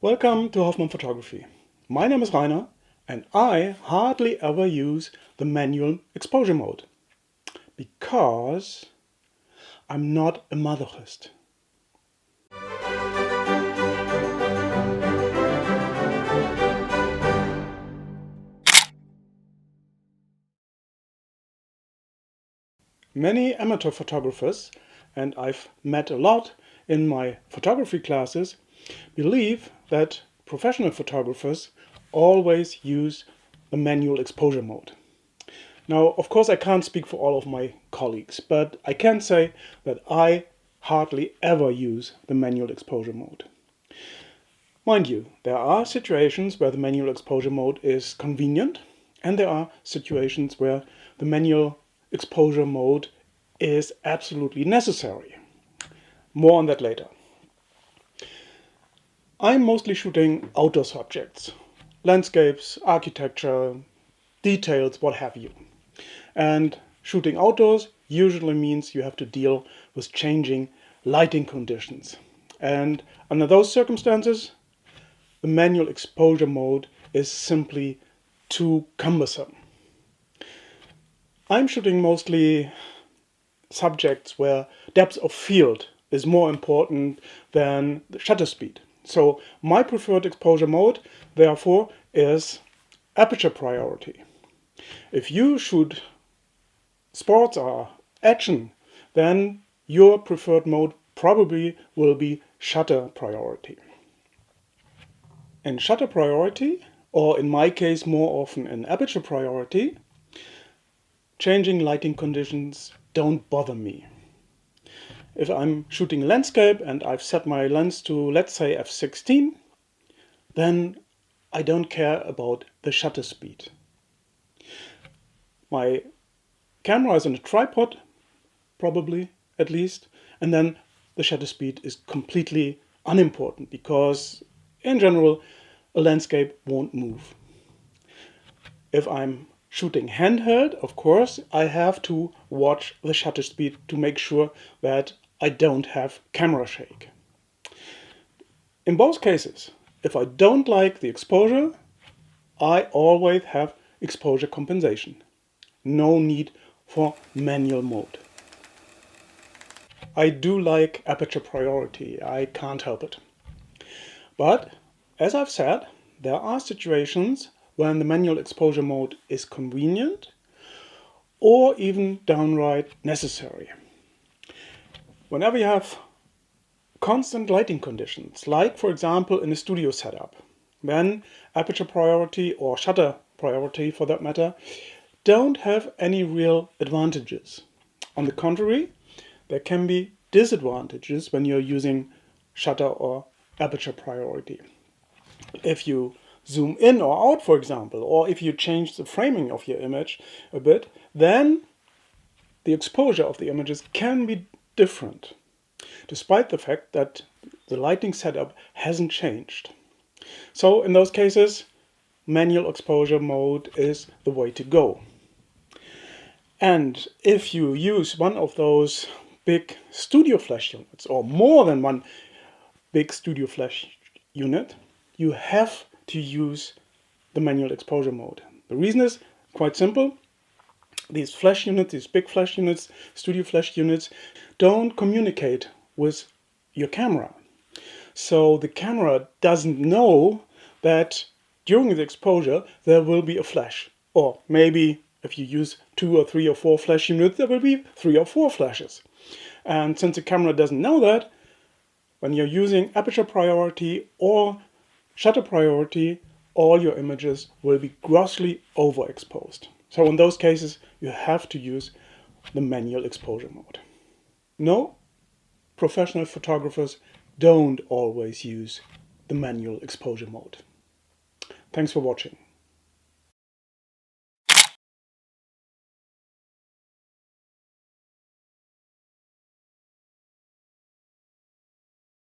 Welcome to Hoffmann-Photography. My name is Rainer and I hardly ever use the manual exposure mode because I'm not a masochist. Many amateur photographers, and I've met a lot in my photography classes, believe that professional photographers always use the manual exposure mode. Now, of course, I can't speak for all of my colleagues, but I can say that I hardly ever use the manual exposure mode. Mind you, there are situations where the manual exposure mode is convenient, and there are situations where the manual exposure mode is absolutely necessary. More on that later. I'm mostly shooting outdoor subjects, landscapes, architecture, details, what have you. And shooting outdoors usually means you have to deal with changing lighting conditions. And under those circumstances, the manual exposure mode is simply too cumbersome. I'm shooting mostly subjects where depth of field is more important than the shutter speed. So my preferred exposure mode, therefore, is aperture priority. If you shoot sports or action, then your preferred mode probably will be shutter priority. In shutter priority, or in my case more often in aperture priority, changing lighting conditions don't bother me. If I'm shooting landscape and I've set my lens to, let's say, f16, then I don't care about the shutter speed. My camera is on a tripod, probably at least, and then the shutter speed is completely unimportant because in general a landscape won't move. If I'm shooting handheld, of course, I have to watch the shutter speed to make sure that I don't have camera shake. In both cases, if I don't like the exposure, I always have exposure compensation. No need for manual mode. I do like aperture priority, I can't help it. But, as I've said, there are situations when the manual exposure mode is convenient or even downright necessary. Whenever you have constant lighting conditions, like for example in a studio setup, then aperture priority or shutter priority for that matter don't have any real advantages. On the contrary, there can be disadvantages when you're using shutter or aperture priority. If you zoom in or out, for example, or if you change the framing of your image a bit, then the exposure of the images can be different, despite the fact that the lighting setup hasn't changed. So in those cases, manual exposure mode is the way to go. And if you use one of those big studio flash units, or more than one big studio flash unit, you have to use the manual exposure mode. The reason is quite simple. These flash units, these big flash units, studio flash units, don't communicate with your camera. So the camera doesn't know that during the exposure there will be a flash. Or maybe if you use 2 or 3 or 4 flash units, there will be 3 or 4 flashes. And since the camera doesn't know that, when you're using aperture priority or shutter priority, all your images will be grossly overexposed. So in those cases, you have to use the manual exposure mode. No, professional photographers don't always use the manual exposure mode. Thanks for watching.